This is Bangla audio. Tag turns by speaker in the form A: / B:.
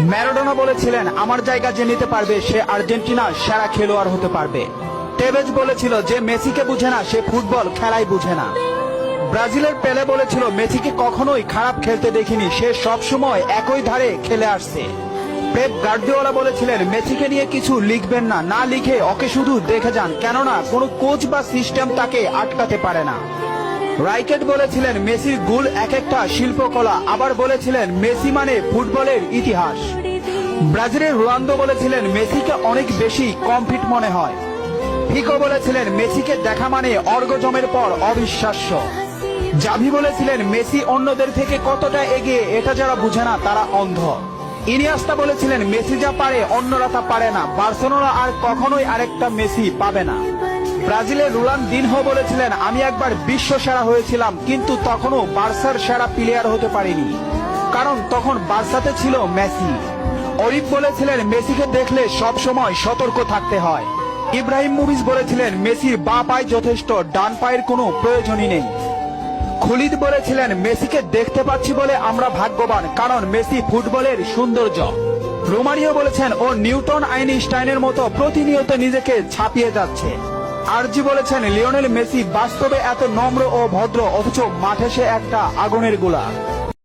A: ম্যারাডোনা বলেছিলেন, আমার জায়গা যে নিতে পারবে সে আর্জেন্টিনার সেরা খেলোয়াড় হতে পারবে। টেভেজ বলেছিল, যে মেসিকে বুঝে না সে ফুটবল খেলাই বুঝে না। ব্রাজিলের পেলে বলেছিল, মেসিকে কখনোই খারাপ খেলতে দেখিনি, সে সবসময় একই ধারে খেলে আসছে। পেপ গার্দিওলা বলেছিলেন, মেসিকে নিয়ে কিছু লিখবেন না, না লিখে ওকে শুধু দেখে যান, কেননা কোনো কোচ বা সিস্টেম তাকে আটকাতে পারে না। রাইকেট বলেছিলেন, মেসির গোল এক একটা শিল্পকলা, আবার বলেছিলেন মেসি মানে ফুটবলের ইতিহাস। ব্রাজিলের রোনালদো বলেছিলেন, মেসিকে অনেক বেশি কমফিট মনে হয়। ফিকো বলেছিলেন, মেসিকে দেখা মানে অর্গজমের পর অবিশ্বাস্য। জাভি বলেছিলেন, মেসি অন্যদের থেকে কতটা এগিয়ে এটা যারা বুঝে না তারা অন্ধ। ইনিয়েস্তা বলেছিলেন, মেসি যা পারে অন্যরা তা পারে না, বার্সেলোনা আর কখনোই আরেকটা মেসি পাবে না। ব্রাজিলের রোনালদিনহো বলেছিলেন, আমি একবার বিশ্ব সেরা হয়েছিলাম, কিন্তু তখনও বার্সার সেরা প্লেয়ার হতে পারিনি, কারণ তখন বার্সাতে ছিল মেসি। অরিফ বলেছিলেন, মেসিকে দেখলে সব সময় সতর্ক থাকতে হয়। ইব্রাহিমোভিচ বলেছিলেন, মেসির বাঁ পায় যথেষ্ট, ডান পায়ের কোনো প্রয়োজনই নেই। খুলিদ বলেছিলেন, মেসিকে দেখতে পাচ্ছি বলে আমরা ভাগ্যবান, কারণ মেসি ফুটবলের সৌন্দর্য। রোমারিও বলেছেন, ও নিউটন আইনস্টাইনের মতো প্রতিনিয়ত নিজেকে ছাপিয়ে যাচ্ছে। আরজি বলেছেন, লিওনেল মেসি বাস্তবে এত নম্র ও ভদ্র, অথচ মাঠে সে একটা আগুনের গোলা।